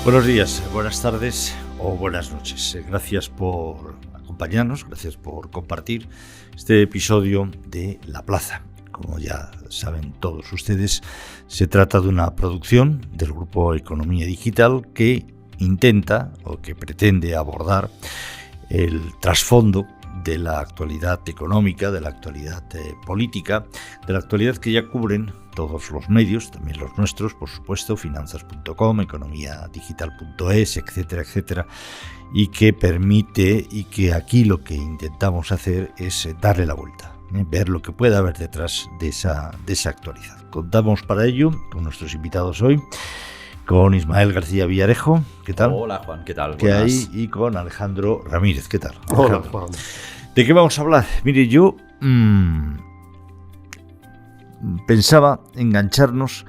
Buenos días, buenas tardes o buenas noches. Gracias por acompañarnos, gracias por compartir este episodio de La Plaza. Como ya saben todos ustedes, se trata de una producción del Grupo Economía Digital que intenta o que pretende abordar el trasfondo de la actualidad económica, de la actualidad política, de la actualidad que ya cubren todos los medios, también los nuestros, por supuesto, finanzas.com, economiadigital.es, etcétera, etcétera, y que permite, y que aquí lo que intentamos hacer es darle la vuelta, ver lo que puede haber detrás de esa actualidad. Contamos para ello con nuestros invitados hoy, con Ismael García Villarejo, ¿qué tal? Hola Juan, ¿qué tal? ¿Qué hay? Y con Alejandro Ramírez, ¿qué tal? Hola Juan. ¿De qué vamos a hablar? Mire, yo pensaba engancharnos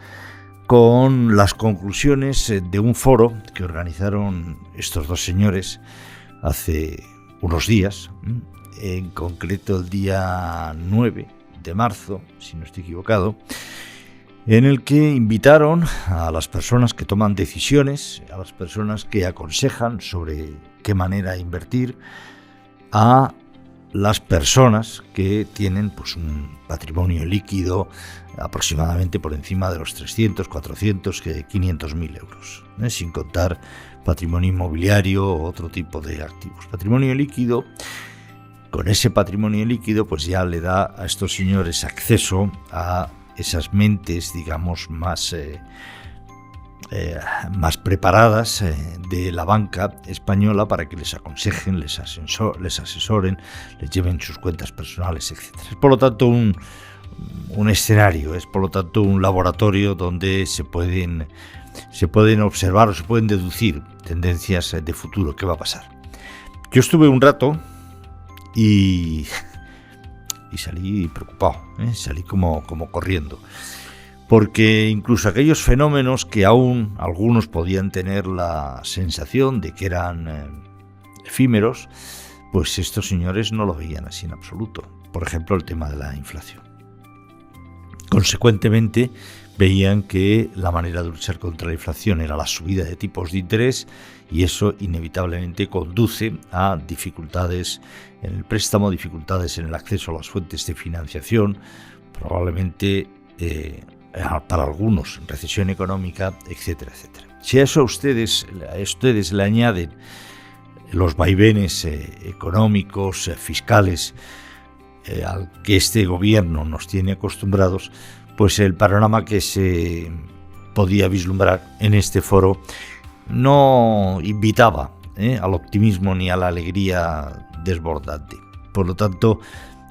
con las conclusiones de un foro que organizaron estos dos señores hace unos días, en concreto el día 9 de marzo, si no estoy equivocado, en el que invitaron a las personas que toman decisiones, a las personas que aconsejan sobre qué manera invertir, a las personas que tienen pues un patrimonio líquido aproximadamente por encima de los 300, 400, 500.000 euros, sin contar patrimonio inmobiliario o otro tipo de activos. Patrimonio líquido, con ese patrimonio líquido pues ya le da a estos señores acceso a esas mentes, digamos, más preparadas de la banca española para que les aconsejen, les asesoren, les lleven sus cuentas personales, etc. Es por lo tanto un escenario, es por lo tanto un laboratorio donde se pueden observar o se pueden deducir tendencias de futuro, qué va a pasar. Yo estuve un rato y salí preocupado, salí como corriendo. Porque incluso aquellos fenómenos que aún algunos podían tener la sensación de que eran efímeros, pues estos señores no lo veían así en absoluto. Por ejemplo, el tema de la inflación. Consecuentemente, veían que la manera de luchar contra la inflación era la subida de tipos de interés y eso inevitablemente conduce a dificultades en el préstamo, dificultades en el acceso a las fuentes de financiación, probablemente para algunos recesión económica, etcétera, etcétera. Si a eso a ustedes le añaden los vaivenes económicos, fiscales, al que este gobierno nos tiene acostumbrados, pues el panorama que se podía vislumbrar en este foro no invitaba al optimismo ni a la alegría desbordante. Por lo tanto,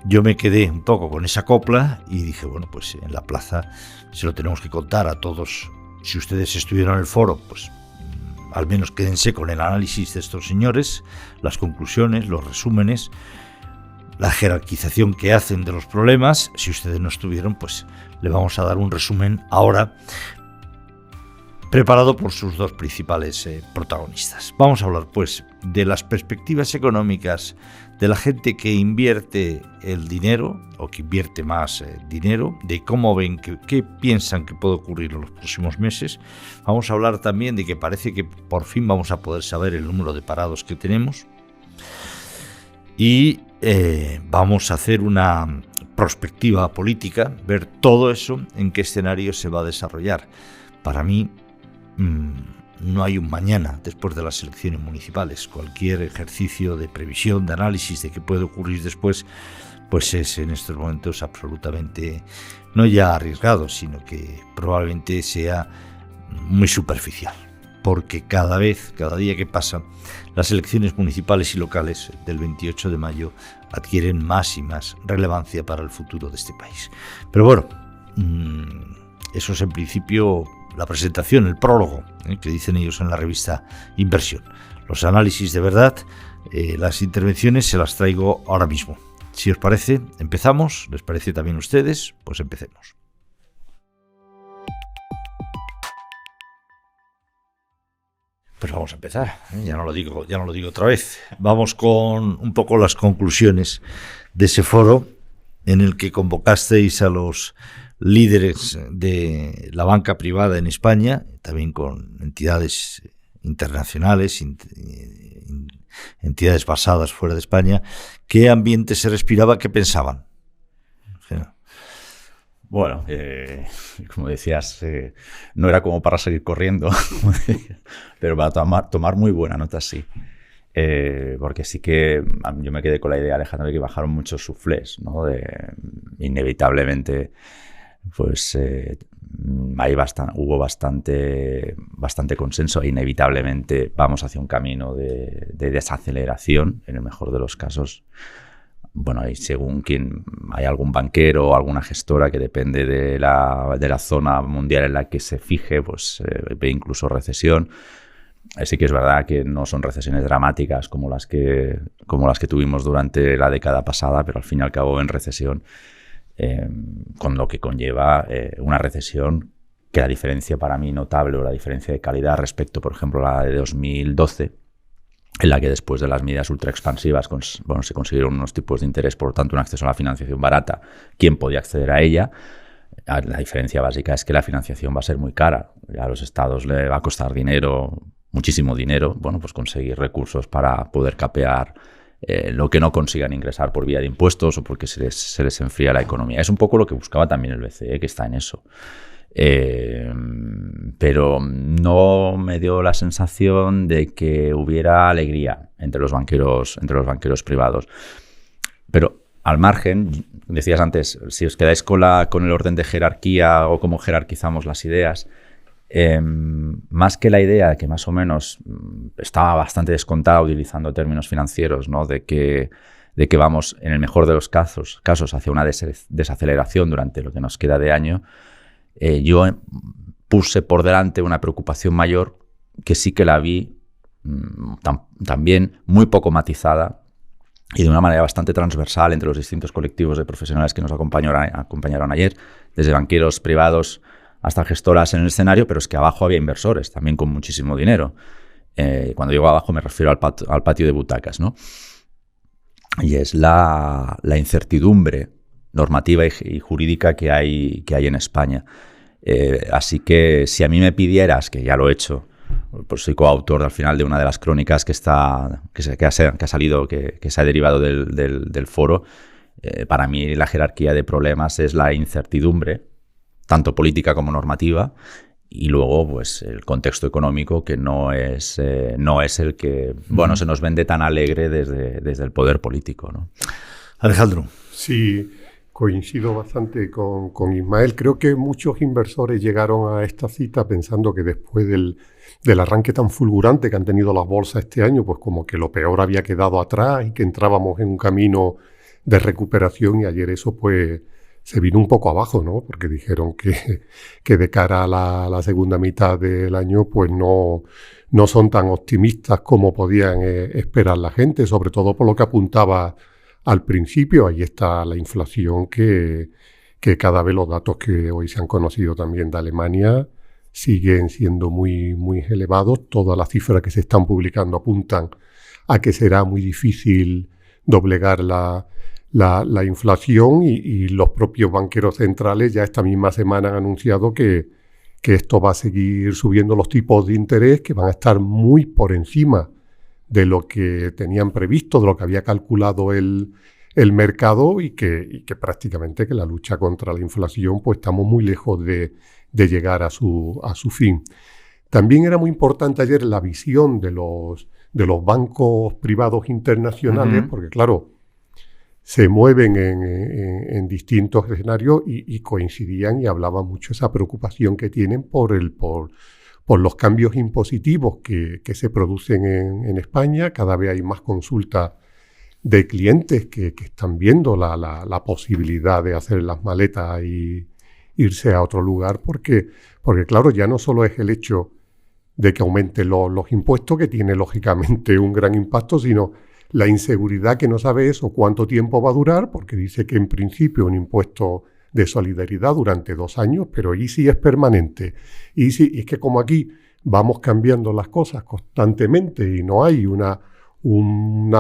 yo me quedé un poco con esa copla y dije, bueno, pues en La Plaza se lo tenemos que contar a todos. Si ustedes estuvieron en el foro, pues al menos quédense con el análisis de estos señores, las conclusiones, los resúmenes, la jerarquización que hacen de los problemas. Si ustedes no estuvieron, pues le vamos a dar un resumen ahora, preparado por sus dos principales protagonistas. Vamos a hablar, pues, de las perspectivas económicas de la gente que invierte el dinero o que invierte más dinero, de cómo ven, qué piensan que puede ocurrir en los próximos meses. Vamos a hablar también de que parece que por fin vamos a poder saber el número de parados que tenemos y vamos a hacer una prospectiva política, ver todo eso, en qué escenario se va a desarrollar. Para mí, no hay un mañana después de las elecciones municipales. Cualquier ejercicio de previsión, de análisis de qué puede ocurrir después, pues es en estos momentos absolutamente no ya arriesgado, sino que probablemente sea muy superficial. Porque cada día que pasa, las elecciones municipales y locales del 28 de mayo adquieren más y más relevancia para el futuro de este país. Pero bueno, eso es en principio la presentación, el prólogo, que dicen ellos en la revista Inversión. Los análisis de verdad, las intervenciones se las traigo ahora mismo. Si os parece, empezamos. ¿Les parece también a ustedes? Pues empecemos. Pues vamos a empezar, ya no lo digo otra vez. Vamos con un poco las conclusiones de ese foro en el que convocasteis a los líderes de la banca privada en España, también con entidades internacionales, entidades basadas fuera de España, ¿qué ambiente se respiraba? ¿Qué pensaban? Bueno, como decías, no era como para seguir corriendo, pero para tomar muy buena nota sí. Porque sí que yo me quedé con la idea, Alejandro, de que bajaron muchos suflés, ¿no? Inevitablemente, pues hubo bastante consenso e inevitablemente vamos hacia un camino de desaceleración, en el mejor de los casos. Bueno, hay según quien, hay algún banquero o alguna gestora que depende de la zona mundial en la que se fije, pues ve incluso recesión. Sí que es verdad que no son recesiones dramáticas como las que tuvimos durante la década pasada, pero al fin y al cabo en recesión, con lo que conlleva una recesión que la diferencia para mí notable o la diferencia de calidad respecto, por ejemplo, a la de 2012, en la que después de las medidas ultra expansivas se consiguieron unos tipos de interés, por lo tanto un acceso a la financiación barata, ¿quién podía acceder a ella? La diferencia básica es que la financiación va a ser muy cara. A los estados le va a costar dinero, muchísimo dinero, bueno, pues conseguir recursos para poder capear lo que no consigan ingresar por vía de impuestos o porque se les enfría la economía. Es un poco lo que buscaba también el BCE, que está en eso. Pero no me dio la sensación de que hubiera alegría entre los banqueros privados. Pero al margen, decías antes, si os quedáis con el orden de jerarquía o cómo jerarquizamos las ideas, más que la idea de que más o menos estaba bastante descontada utilizando términos financieros, ¿no? de que vamos, en el mejor de los casos hacia una desaceleración durante lo que nos queda de año, yo puse por delante una preocupación mayor que sí que la vi también muy poco matizada y de una manera bastante transversal entre los distintos colectivos de profesionales que nos acompañaron ayer, desde banqueros privados hasta gestoras en el escenario, pero es que abajo había inversores también con muchísimo dinero. Cuando digo abajo me refiero al patio de butacas, ¿no? Y es la incertidumbre normativa y jurídica que hay en España. Así que si a mí me pidieras, que ya lo he hecho, pues soy coautor al final de una de las crónicas que ha salido, que se ha derivado del foro, para mí la jerarquía de problemas es la incertidumbre, tanto política como normativa, y luego pues el contexto económico que no es el que se nos vende tan alegre desde el poder político, ¿no? Alejandro. Sí, coincido bastante con Ismael. Creo que muchos inversores llegaron a esta cita pensando que después del arranque tan fulgurante que han tenido las bolsas este año, pues como que lo peor había quedado atrás y que entrábamos en un camino de recuperación, y ayer eso pues se vino un poco abajo, ¿no? Porque dijeron que de cara a la segunda mitad del año pues no son tan optimistas como podían esperar la gente, sobre todo por lo que apuntaba al principio. Ahí está la inflación que cada vez los datos que hoy se han conocido también de Alemania siguen siendo muy, muy elevados. Todas las cifras que se están publicando apuntan a que será muy difícil doblegar la inflación, y los propios banqueros centrales ya esta misma semana han anunciado que esto va a seguir subiendo los tipos de interés, que van a estar muy por encima de lo que tenían previsto, de lo que había calculado el mercado, y que prácticamente que la lucha contra la inflación pues estamos muy lejos de llegar a su fin. También era muy importante ayer la visión de los bancos privados internacionales, porque claro, se mueven en distintos escenarios y coincidían y hablaban mucho esa preocupación que tienen por los cambios impositivos que se producen en España. Cada vez hay más consultas de clientes que están viendo la posibilidad de hacer las maletas y irse a otro lugar, porque claro, ya no solo es el hecho de que aumenten los impuestos, que tiene lógicamente un gran impacto, sino la inseguridad que no sabe eso cuánto tiempo va a durar, porque dice que en principio un impuesto de solidaridad durante 2 años, pero ¿y si es permanente? Y es que como aquí vamos cambiando las cosas constantemente y no hay una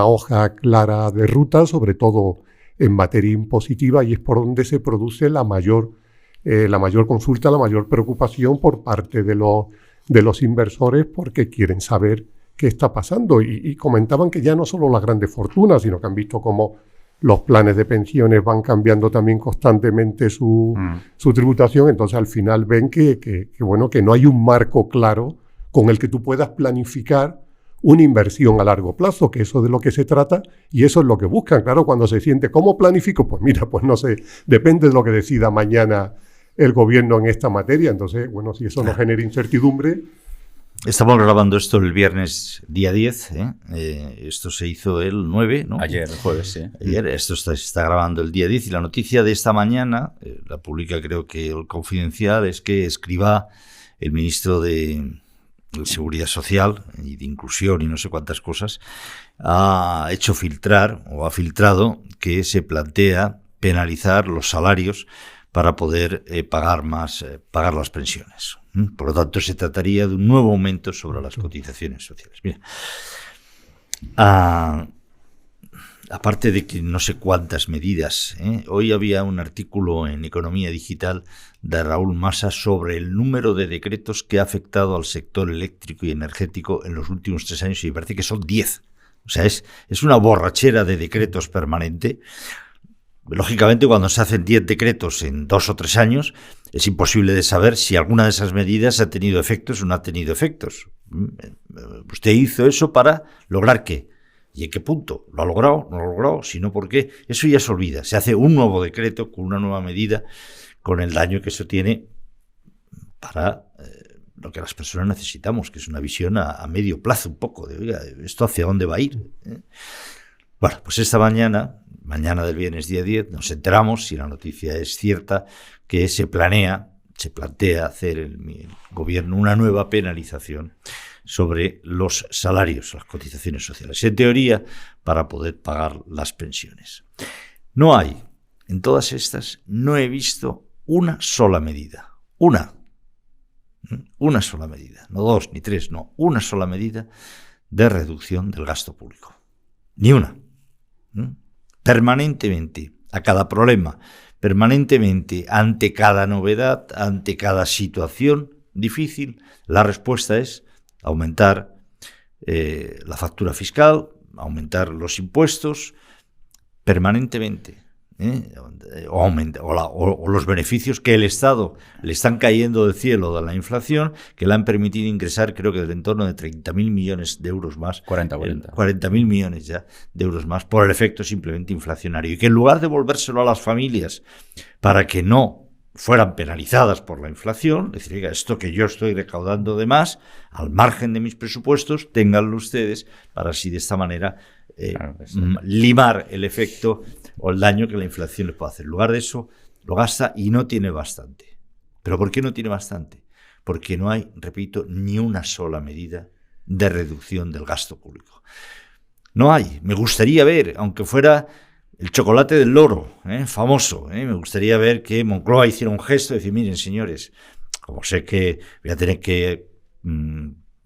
hoja clara de ruta, sobre todo en materia impositiva, y es por donde se produce la mayor consulta, la mayor preocupación por parte de los de los inversores porque quieren saber qué está pasando. Y comentaban que ya no solo las grandes fortunas, sino que han visto cómo los planes de pensiones van cambiando también constantemente su tributación. Entonces, al final ven que no hay un marco claro con el que tú puedas planificar una inversión a largo plazo, que eso es de lo que se trata y eso es lo que buscan. Claro, cuando se siente, ¿cómo planifico? Pues mira, pues no sé, depende de lo que decida mañana el gobierno en esta materia. Entonces, bueno, si eso no genera incertidumbre... Estamos grabando esto el viernes día 10, esto se hizo el 9, ¿no? Ayer, el jueves, sí. Ayer, esto se está grabando el día 10 y la noticia de esta mañana, la publica creo que el Confidencial, es que Escrivá, el ministro de Seguridad Social y de Inclusión y no sé cuántas cosas, ha hecho filtrar o ha filtrado que se plantea penalizar los salarios para poder pagar las pensiones. Por lo tanto, se trataría de un nuevo aumento sobre las cotizaciones sociales. Mira, aparte de que no sé cuántas medidas, hoy había un artículo en Economía Digital de Raúl Massa sobre el número de decretos que ha afectado al sector eléctrico y energético en los últimos 3 años y parece que son 10. O sea, es una borrachera de decretos permanente. Lógicamente, cuando se hacen 10 decretos en 2 o 3 años, es imposible de saber si alguna de esas medidas ha tenido efectos o no ha tenido efectos. Usted hizo eso para lograr ¿qué? ¿Y en qué punto? ¿Lo ha logrado? ¿No lo ha logrado? Si no, ¿por qué? Eso ya se olvida. Se hace un nuevo decreto con una nueva medida, con el daño que eso tiene para lo que las personas necesitamos, que es una visión a medio plazo un poco, de oiga, ¿esto hacia dónde va a ir? Bueno, pues esta mañana del viernes día 10, nos enteramos, si la noticia es cierta, que se plantea hacer el gobierno una nueva penalización sobre los salarios, las cotizaciones sociales, en teoría, para poder pagar las pensiones. No hay, en todas estas, no he visto una sola medida, una sola medida, no 2 ni 3, no, una sola medida de reducción del gasto público, ni una. Permanentemente, a cada problema, permanentemente, ante cada novedad, ante cada situación difícil, la respuesta es aumentar la factura fiscal, aumentar los impuestos, permanentemente, o los beneficios que el Estado le están cayendo del cielo de la inflación, que le han permitido ingresar creo que del entorno de 30.000 millones de euros más, 40.000 millones ya de euros más por el efecto simplemente inflacionario, y que en lugar de volvérselo a las familias para que no fueran penalizadas por la inflación, es decir, esto que yo estoy recaudando de más, al margen de mis presupuestos, ténganlo ustedes para así de esta manera limar el efecto o el daño que la inflación le puede hacer. En lugar de eso, lo gasta y no tiene bastante. ¿Pero por qué no tiene bastante? Porque no hay, repito, ni una sola medida de reducción del gasto público. No hay. Me gustaría ver, aunque fuera el chocolate del loro, famoso, me gustaría ver que Moncloa hiciera un gesto y decir, miren, señores, como sé que voy a tener que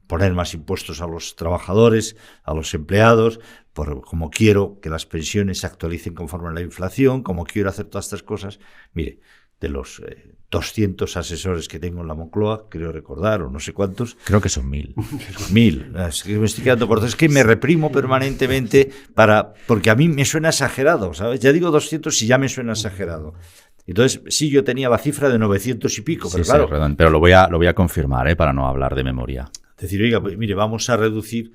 poner más impuestos a los trabajadores, a los empleados, como quiero que las pensiones se actualicen conforme a la inflación, como quiero hacer todas estas cosas. Mire, de los 200 asesores que tengo en la Moncloa, creo recordar, o no sé cuántos. Creo que son 1.000. 1.000. Es que me estoy quedando corto. Es que me reprimo permanentemente porque a mí me suena exagerado, ¿sabes? Ya digo 200 y ya me suena exagerado. Entonces, sí, yo tenía la cifra de 900 y pico, pero sí, claro. Sí, pero lo voy a confirmar, para no hablar de memoria. Es decir, oiga, pues, mire, vamos a reducir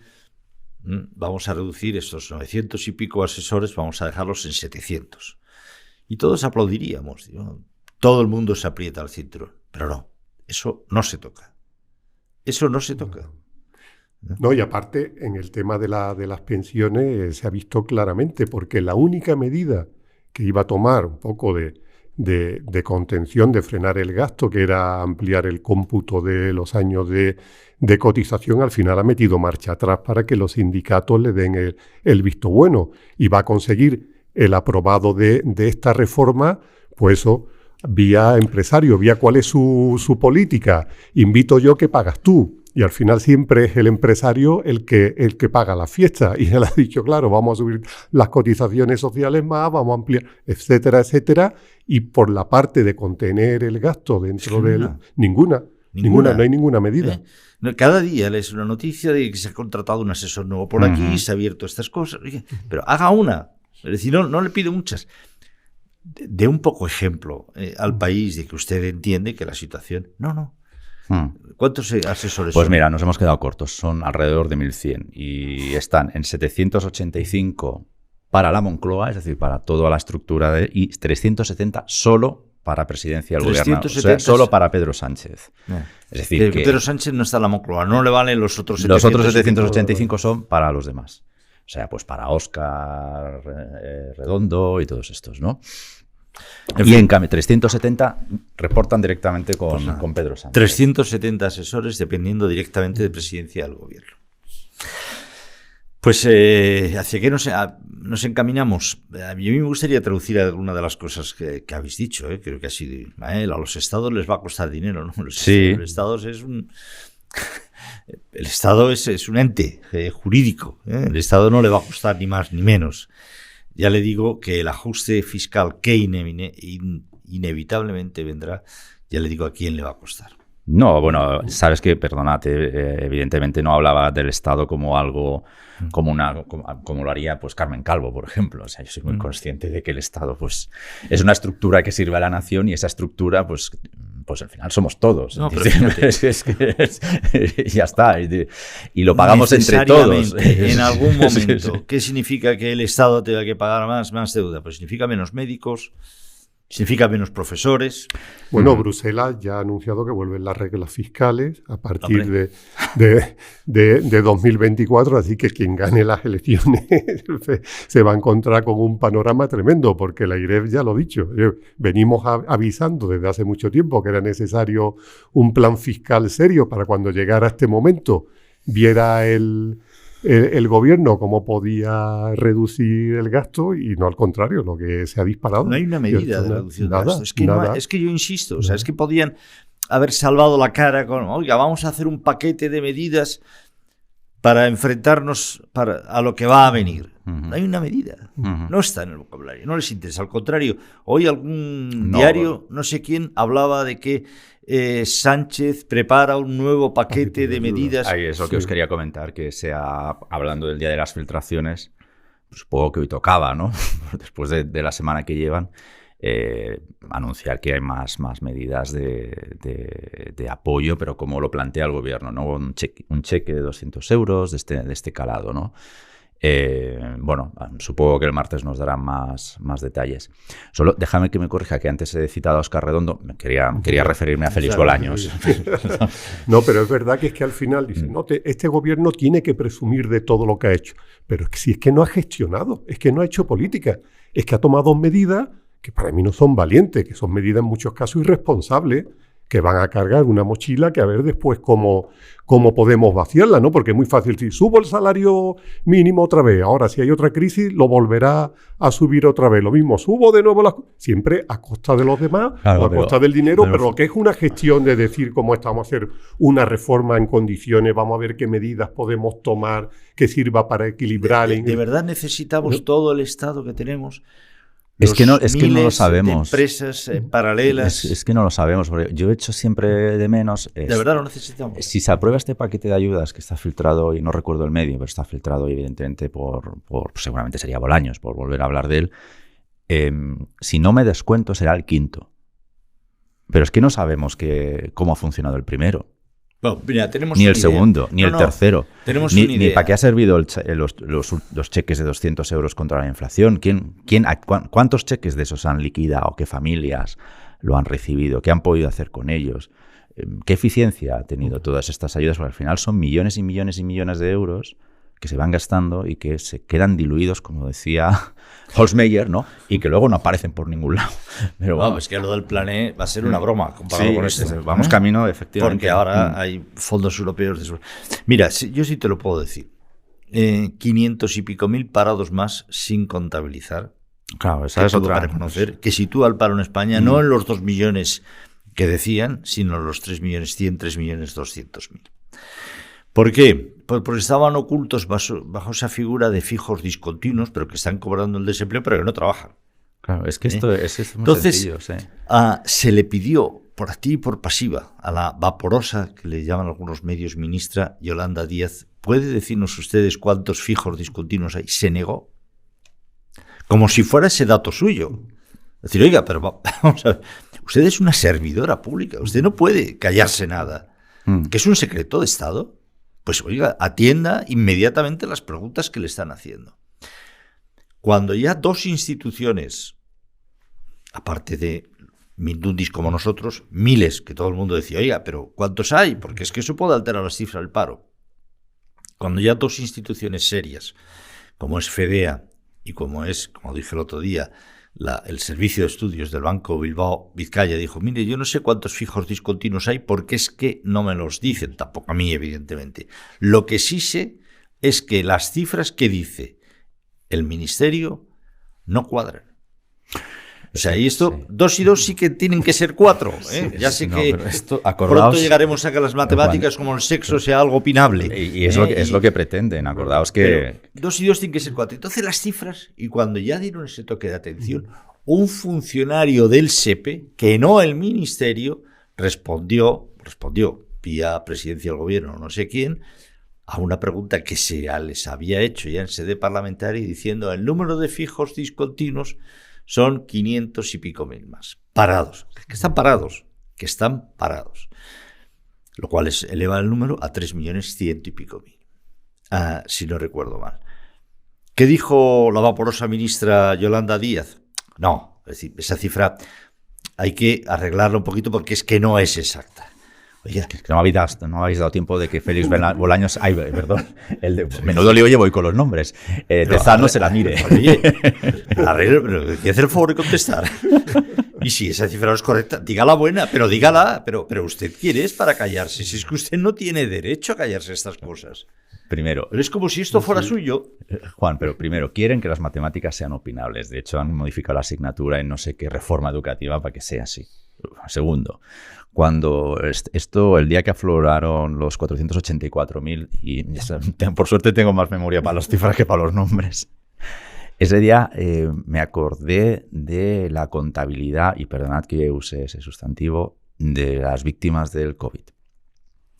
estos 900 y pico asesores, vamos a dejarlos en 700. Y todos aplaudiríamos, ¿no? Todo el mundo se aprieta el cinturón. Pero no, eso no se toca. Eso no se toca. No, y aparte, en el tema de las pensiones se ha visto claramente, porque la única medida que iba a tomar un poco de contención, de frenar el gasto, que era ampliar el cómputo de los años de cotización, al final ha metido marcha atrás para que los sindicatos le den el visto bueno, y va a conseguir el aprobado de esta reforma, pues eso, vía empresario, vía cuál es su política. Invito yo, que pagas tú. Y al final siempre es el empresario el que paga la fiesta. Y él ha dicho, claro, vamos a subir las cotizaciones sociales más, vamos a ampliar, etcétera, etcétera. Y por la parte de contener el gasto dentro ninguna. No hay ninguna medida. Cada día lees una noticia de que se ha contratado un asesor nuevo por aquí, se ha abierto estas cosas. Pero haga una. Es decir, no le pido muchas. De un poco ejemplo al país de que usted entiende que la situación... No. ¿Cuántos asesores Pues son? mira, nos hemos quedado cortos. Son alrededor de 1.100 y están en 785 para la Moncloa, es decir, para toda la estructura, y 370 solo para presidencia del gobierno. O sea, solo para Pedro Sánchez. Es decir, que Pedro Sánchez no está en la Moncloa, no le valen los otros 785. Los otros 785 son para los demás. O sea, pues para Óscar Redondo y todos estos, ¿no? Y en cambio, 370 reportan directamente con Pedro Sánchez. 370 asesores dependiendo directamente de presidencia del gobierno. Pues, ¿hacia qué nos encaminamos? A mí me gustaría traducir alguna de las cosas que habéis dicho. Creo que ha sido... a los estados les va a costar dinero, ¿no? Sí. Los estados es un... El Estado es un ente jurídico. El Estado no le va a costar ni más ni menos. Ya le digo que el ajuste fiscal que inevitablemente vendrá, ya le digo a quién le va a costar. No, bueno, sabes que, perdónate, evidentemente no hablaba del Estado como algo, como lo haría pues Carmen Calvo, por ejemplo. O sea, yo soy muy consciente de que el Estado pues es una estructura que sirve a la nación y esa estructura pues al final somos todos. No, pero fíjate, ya está. Y lo pagamos entre todos. En algún momento. ¿Qué significa que el Estado tenga que pagar más deuda? Pues significa menos médicos, significa menos profesores. Bueno, Bruselas ya ha anunciado que vuelven las reglas fiscales a partir de 2024, así que quien gane las elecciones se va a encontrar con un panorama tremendo, porque la IREF ya lo ha dicho. Venimos avisando desde hace mucho tiempo que era necesario un plan fiscal serio para cuando llegara este momento viera el gobierno cómo podía reducir el gasto y no al contrario, lo que se ha disparado. No hay una medida de reducción de gasto. Es que yo insisto, o sea, es que podían haber salvado la cara con, oiga, vamos a hacer un paquete de medidas para enfrentarnos a lo que va a venir. No hay una medida. No está en el vocabulario, no les interesa. Al contrario, hoy algún diario, no sé quién, hablaba de que Sánchez prepara un nuevo paquete de medidas. Ahí es lo que os quería comentar, que hablando del día de las filtraciones, pues supongo que hoy tocaba, ¿no? Después de la semana que llevan, anunciar que hay más medidas de apoyo, pero como lo plantea el gobierno, ¿no? Un cheque de 200 euros de este calado, ¿no? Bueno, supongo que el martes nos darán más detalles. Solo déjame que me corrija, que antes he citado a Óscar Redondo, quería referirme a Félix Bolaños. No, pero es verdad que es que al final dicen, no, este gobierno tiene que presumir de todo lo que ha hecho. Pero si es que no ha gestionado, es que no ha hecho política, es que ha tomado medidas que para mí no son valientes, que son medidas en muchos casos irresponsables, que van a cargar una mochila que a ver después cómo podemos vaciarla, ¿no? Porque es muy fácil, si subo el salario mínimo otra vez, ahora si hay otra crisis lo volverá a subir otra vez, lo mismo, subo de nuevo siempre a costa de los demás, claro, o a costa del dinero, pero lo que es una gestión de decir cómo estamos a hacer una reforma en condiciones, vamos a ver qué medidas podemos tomar que sirva para equilibrar. ¿De verdad necesitamos todo el Estado que tenemos? Es que no lo sabemos. De empresas paralelas. Es que no lo sabemos. Porque yo he hecho siempre de menos. De verdad lo necesitamos. Si se aprueba este paquete de ayudas que está filtrado, y no recuerdo el medio, pero está filtrado evidentemente por seguramente sería Bolaños, por volver a hablar de él. Si no me descuento, será el quinto. Pero es que no sabemos cómo ha funcionado el primero. Bueno, mira, tenemos ni el segundo, ni el tercero. Tenemos ni para qué ha servido los cheques de 200 euros contra la inflación. ¿Cuántos cheques de esos han liquidado? ¿Qué familias lo han recibido? ¿Qué han podido hacer con ellos? ¿Qué eficiencia ha tenido todas estas ayudas? Porque al final son millones y millones y millones de euros que se van gastando y que se quedan diluidos, como decía Holzmeier, ¿no? Y que luego no aparecen por ningún lado. Pero bueno, es que lo del plan E va a ser una broma comparado con esto. Vamos camino, efectivamente. Porque ahora hay fondos europeos. Mira, yo sí te lo puedo decir. 500 y pico mil parados más sin contabilizar. Claro, esa es otra. Para reconocer que sitúa el paro en España no en los 2 millones que decían, sino en los 3.100.000, 3.200.000. ¿Por qué? Pues porque estaban ocultos bajo esa figura de fijos discontinuos, pero que están cobrando el desempleo, pero que no trabajan. Claro, es que esto es muy Entonces, sencillo. Sí. Se le pidió por activa y por pasiva, a la vaporosa, que le llaman algunos medios, ministra Yolanda Díaz, ¿puede decirnos ustedes cuántos fijos discontinuos hay? Se negó. Como si fuera ese dato suyo. Es decir, oiga, pero vamos a ver, usted es una servidora pública, usted no puede callarse nada. ¿Que es un secreto de Estado? Pues oiga, atienda inmediatamente las preguntas que le están haciendo. Cuando ya dos instituciones, aparte de mindundis como nosotros, miles, que todo el mundo decía, oiga, pero ¿cuántos hay? Porque es que eso puede alterar las cifras del paro. Cuando ya dos instituciones serias, como es FEDEA y como es, como dije el otro día, el Servicio de Estudios del Banco Bilbao Vizcaya, dijo, mire, yo no sé cuántos fijos discontinuos hay porque es que no me los dicen, tampoco a mí, evidentemente. Lo que sí sé es que las cifras que dice el Ministerio no cuadran. O sea, y esto, sí. 2 y 2 sí que tienen que ser 4. ¿Eh? Sí, ya sé no, que esto, pronto llegaremos a que las matemáticas, Juan, como el sexo, sea algo opinable. Y es lo que pretenden, acordaos que... 2 y 2 tienen que ser 4. Entonces las cifras, y cuando ya dieron ese toque de atención, un funcionario del SEPE, que no el Ministerio, respondió vía Presidencia del Gobierno, no sé quién, a una pregunta que se les había hecho ya en sede parlamentaria, diciendo el número de fijos discontinuos son 500 y pico mil más. Parados. Que están parados. Lo cual eleva el número a 3.100.000 y pico mil. Si no recuerdo mal. ¿Qué dijo la vaporosa ministra Yolanda Díaz? No, es decir, esa cifra hay que arreglarla un poquito porque es que no es exacta. Oye, que no habéis dado tiempo de que Félix Bolaños... Ay, perdón. Menudo lío llevo hoy con los nombres. Tezano se la mire. Oye, pero hay que hacer el favor de contestar. Y si esa cifra no es correcta, dígala buena, pero dígala. Pero usted quiere es para callarse. Si es que usted no tiene derecho a callarse estas cosas. Primero... Pero es como si esto fuera suyo. Juan, pero primero, quieren que las matemáticas sean opinables. De hecho, han modificado la asignatura en no sé qué reforma educativa para que sea así. Segundo, cuando el día que afloraron los 484.000, y por suerte tengo más memoria para las cifras que para los nombres, ese día me acordé de la contabilidad, y perdonad que use ese sustantivo, de las víctimas del COVID,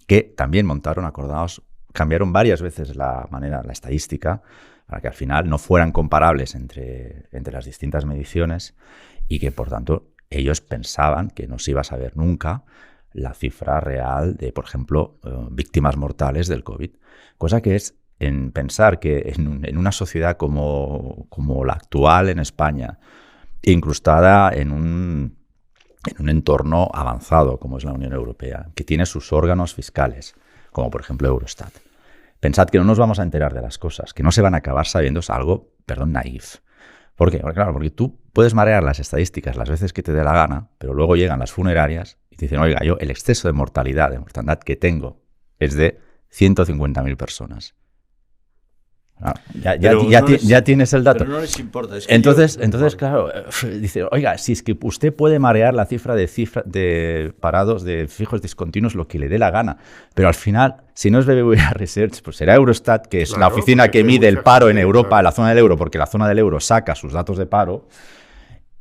que también montaron, acordaos, cambiaron varias veces la estadística, para que al final no fueran comparables entre las distintas mediciones y que, por tanto, ellos pensaban que no se iba a saber nunca la cifra real de, por ejemplo, víctimas mortales del COVID. Cosa que es en pensar que en una sociedad como la actual en España, incrustada en un entorno avanzado como es la Unión Europea, que tiene sus órganos fiscales, como por ejemplo Eurostat. Pensad que no nos vamos a enterar de las cosas, que no se van a acabar sabiendo, es algo, naif. ¿Por qué? Porque tú puedes marear las estadísticas las veces que te dé la gana, pero luego llegan las funerarias y te dicen, oiga, yo el exceso de mortalidad que tengo es de 150.000 personas. Ya tienes el dato. Pero no les importa. Es que entonces, claro, dice, oiga, si es que usted puede marear la cifra de parados, de fijos discontinuos, lo que le dé la gana, pero al final, si no es BBVA Research, pues será Eurostat, que es la oficina que mide el paro en Europa, en la zona del euro, porque la zona del euro saca sus datos de paro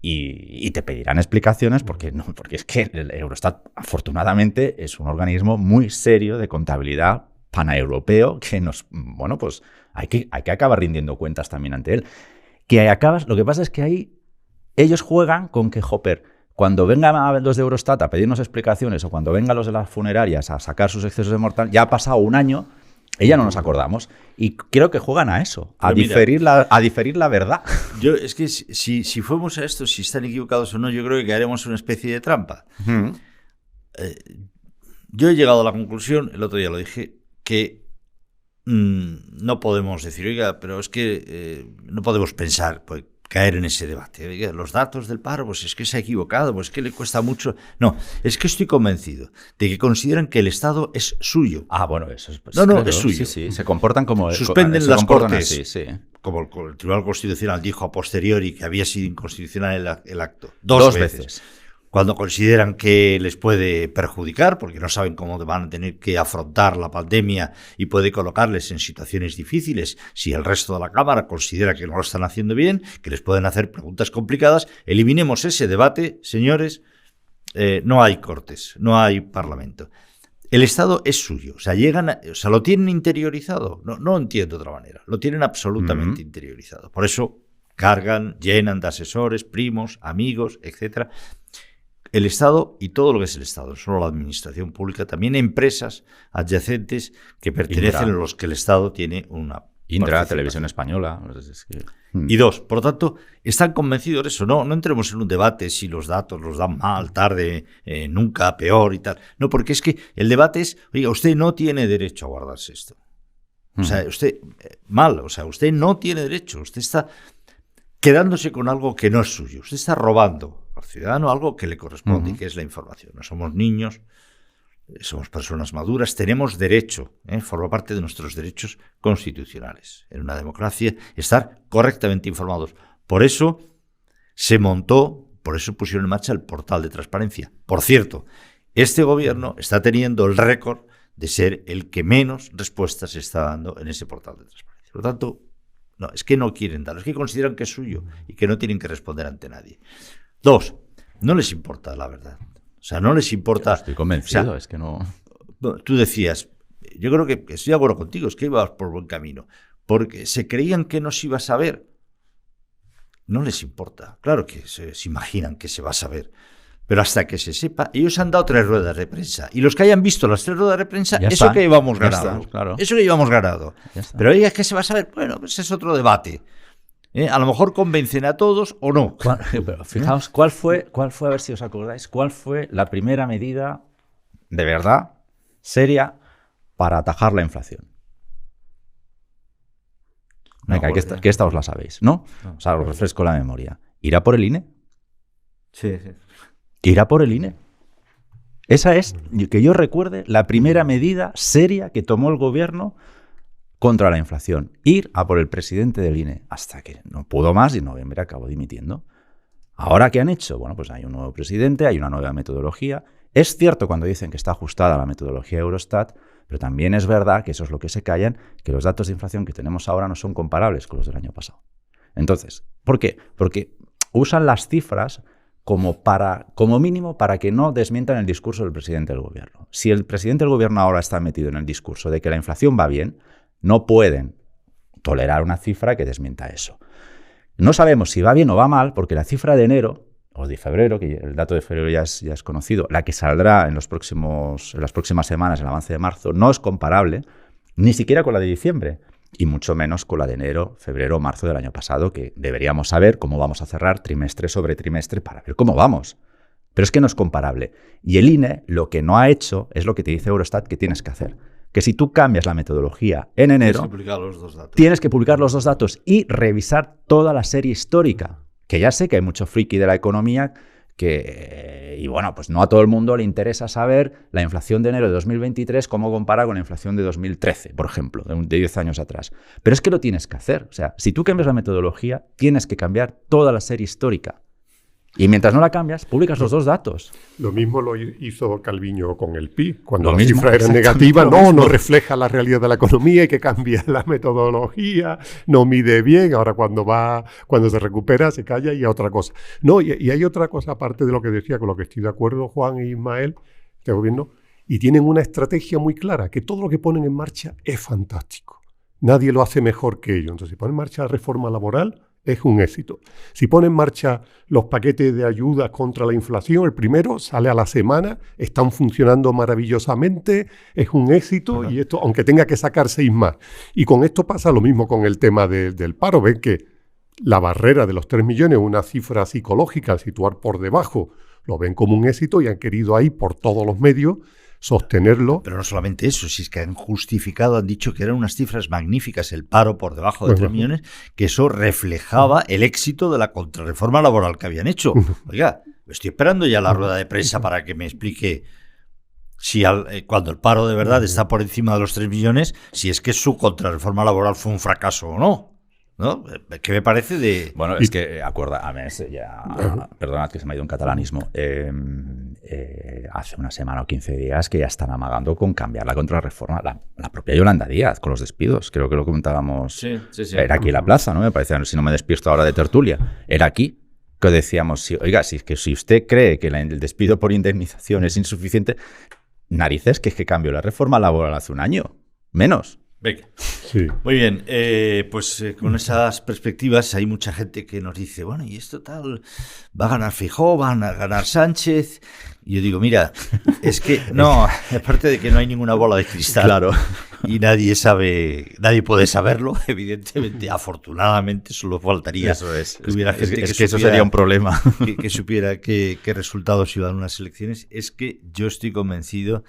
y te pedirán explicaciones, porque es que el Eurostat, afortunadamente, es un organismo muy serio de contabilidad paneuropeo que pues hay que acabar rindiendo cuentas también ante él. Lo que pasa es que ahí ellos juegan con que, cuando vengan los de Eurostat a pedirnos explicaciones o cuando vengan los de las funerarias a sacar sus excesos de mortal, ya ha pasado un año y ya no nos acordamos. Y creo que juegan a eso, a diferir la verdad. Es que si fuéramos a esto, si están equivocados o no, yo creo que haremos una especie de trampa. Yo he llegado a la conclusión, el otro día lo dije, que no podemos decir, oiga, pero es que no podemos pensar, pues, caer en ese debate. Oiga, los datos del paro, pues es que se ha equivocado, pues es que le cuesta mucho. No, es que estoy convencido de que consideran que el Estado es suyo. Bueno, eso es... Pues, no, es suyo. Sí, se comportan como... Suspenden las Cortes, así, sí. Como el Tribunal Constitucional dijo a posteriori que había sido inconstitucional el acto. Dos veces. Cuando consideran que les puede perjudicar, porque no saben cómo van a tener que afrontar la pandemia y puede colocarles en situaciones difíciles si el resto de la Cámara considera que no lo están haciendo bien, que les pueden hacer preguntas complicadas. Eliminemos ese debate, señores, no hay Cortes, no hay Parlamento. El Estado es suyo, o sea, lo tienen interiorizado. No entiendo de otra manera. Lo tienen absolutamente interiorizado. Por eso cargan, llenan de asesores, primos, amigos, etcétera. El Estado y todo lo que es el Estado, no solo la administración pública, también empresas adyacentes que pertenecen a los que el Estado tiene una Indra, Televisión Española. Y dos, por lo tanto, están convencidos de eso. No entremos en un debate si los datos los dan mal, tarde, nunca, peor y tal. No, porque es que el debate es, oiga, usted no tiene derecho a guardarse esto. O sea, usted, usted no tiene derecho. Usted está quedándose con algo que no es suyo. Usted está robando al ciudadano algo que le corresponde y que es la información. No somos niños. Somos personas maduras, tenemos derecho, forma parte de nuestros derechos constitucionales. En una democracia, estar correctamente informados. Por eso pusieron en marcha el portal de transparencia. Por cierto, este gobierno está teniendo el récord de ser el que menos respuestas está dando en ese portal de transparencia. Por lo tanto, no, es que no quieren darlo, es que consideran que es suyo y que no tienen que responder ante nadie. Dos, no les importa la verdad. O sea, no les importa. Estoy convencido, es que no. Tú decías, yo creo que estoy de acuerdo contigo, es que ibas por buen camino. Porque se creían que no se iba a saber. No les importa. Claro que se imaginan que se va a saber. Pero hasta que se sepa, ellos han dado 3 ruedas de prensa. Y los que hayan visto las 3 ruedas de prensa, ya eso está, que llevamos ya ganado. está, claro. Eso que llevamos ganado. Pero oiga, es que se va a saber. Bueno, pues es otro debate. A lo mejor convencen a todos o no. Pero fijaos, ¿cuál fue, a ver si os acordáis, cuál fue la primera medida de verdad seria para atajar la inflación? Venga, que esta os la sabéis, ¿no? O sea, os refresco la memoria. ¿Ir a por el INE? Sí. Ir a por el INE. Esa es, que yo recuerde, la primera medida seria que tomó el gobierno contra la inflación. Ir a por el presidente del INE. Hasta que no pudo más y en noviembre acabó dimitiendo. ¿Ahora qué han hecho? Bueno, pues hay un nuevo presidente, hay una nueva metodología. Es cierto cuando dicen que está ajustada a la metodología Eurostat, pero también es verdad, que eso es lo que se callan, que los datos de inflación que tenemos ahora no son comparables con los del año pasado. Entonces, ¿por qué? Porque usan las cifras como mínimo para que no desmientan el discurso del presidente del gobierno. Si el presidente del gobierno ahora está metido en el discurso de que la inflación va bien, no pueden tolerar una cifra que desmienta eso. No sabemos si va bien o va mal, porque la cifra de enero o de febrero, que el dato de febrero ya es conocido, la que saldrá en las próximas semanas, el avance de marzo, no es comparable ni siquiera con la de diciembre, y mucho menos con la de enero, febrero, marzo del año pasado, que deberíamos saber cómo vamos a cerrar trimestre sobre trimestre para ver cómo vamos. Pero es que no es comparable. Y el INE lo que no ha hecho es lo que te dice Eurostat que tienes que hacer. Que si tú cambias la metodología en enero, tienes que publicar los 2 datos y revisar toda la serie histórica. Que ya sé que hay mucho friki de la economía y bueno, pues no a todo el mundo le interesa saber la inflación de enero de 2023 cómo compara con la inflación de 2013, por ejemplo, de 10 años atrás. Pero es que lo tienes que hacer. O sea, si tú cambias la metodología, tienes que cambiar toda la serie histórica. Y mientras no la cambias, publicas los 2 datos. Lo mismo lo hizo Calviño con el PIB. Cuando la cifra era negativa, no refleja la realidad de la economía, hay que cambiar la metodología, no mide bien, ahora cuando se recupera se calla y a otra cosa. No, y hay otra cosa aparte de lo que decía, con lo que estoy de acuerdo Juan e Ismael, este gobierno, y tienen una estrategia muy clara, que todo lo que ponen en marcha es fantástico. Nadie lo hace mejor que ellos. Entonces, si ponen en marcha la reforma laboral, es un éxito. Si pone en marcha los paquetes de ayuda contra la inflación, el primero sale a la semana, están funcionando maravillosamente, es un éxito, y esto, aunque tenga que sacar 6 más. Y con esto pasa lo mismo con el tema del paro. Ven que la barrera de los 3 millones es una cifra psicológica, al situar por debajo, lo ven como un éxito y han querido ahí por todos los medios sostenerlo. Pero no solamente eso, si es que han justificado, han dicho que eran unas cifras magníficas, el paro por debajo de 3 millones, que eso reflejaba el éxito de la contrarreforma laboral que habían hecho. Oiga, estoy esperando ya la rueda de prensa para que me explique si cuando el paro de verdad está por encima de los 3 millones, si es que su contrarreforma laboral fue un fracaso o no. ¿No? ¿Qué me parece de...? Bueno, es que, perdonad que se me ha ido un catalanismo, hace una semana o 15 días que ya están amagando con cambiar la contrarreforma, la propia Yolanda Díaz, con los despidos, creo que lo comentábamos, sí. Era aquí en la plaza, ¿no? Me parece, si no me despierto ahora de tertulia, era aquí, que decíamos, oiga, si usted cree que el despido por indemnización es insuficiente, narices, que es que cambió la reforma laboral hace un año, menos. Venga. Sí. Muy bien, con esas perspectivas hay mucha gente que nos dice, bueno, y esto tal, va a ganar Feijóo, va a ganar Sánchez. Y yo digo, mira, es que no, aparte de que no hay ninguna bola de cristal, Claro, y nadie puede saberlo, evidentemente, afortunadamente, solo faltaría eso es. que hubiera gente Es que que eso supiera, sería un problema. que supiera qué resultados iban unas elecciones. Es que yo estoy convencido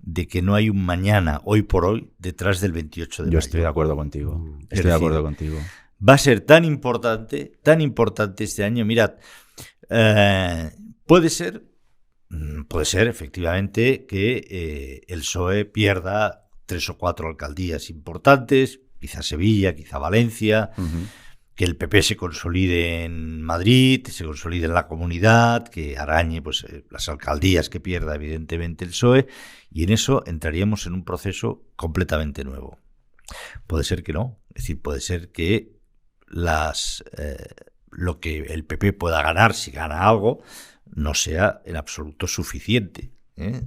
de que no hay un mañana, hoy por hoy, detrás del 28 de mayo. Yo estoy de acuerdo contigo. Es Estoy de decir, acuerdo contigo. Va a ser tan importante este año. Mirad, puede ser efectivamente que el PSOE pierda 3 o 4 alcaldías importantes, quizá Sevilla, quizá Valencia, que el PP se consolide en Madrid, se consolide en la Comunidad, que arañe pues, las alcaldías que pierda evidentemente el PSOE, y en eso entraríamos en un proceso completamente nuevo. Puede ser que no, es decir, puede ser que lo que el PP pueda ganar, si gana algo, no sea en absoluto suficiente,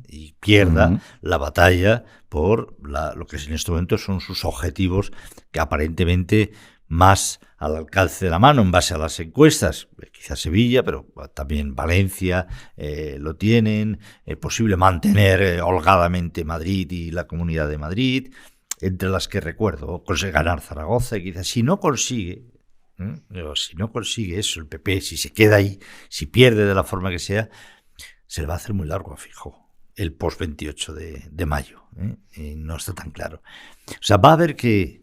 y pierda la batalla por lo que en este momento son sus objetivos, que aparentemente más al alcance de la mano en base a las encuestas, quizás Sevilla, pero también Valencia lo tienen, posible mantener holgadamente Madrid y la Comunidad de Madrid, entre las que recuerdo, conseguir ganar Zaragoza, y quizás si no consigue eso, el PP, si se queda ahí, si pierde de la forma que sea, se le va a hacer muy largo a Feijóo el post-28 de mayo, y no está tan claro. O sea, va a haber que...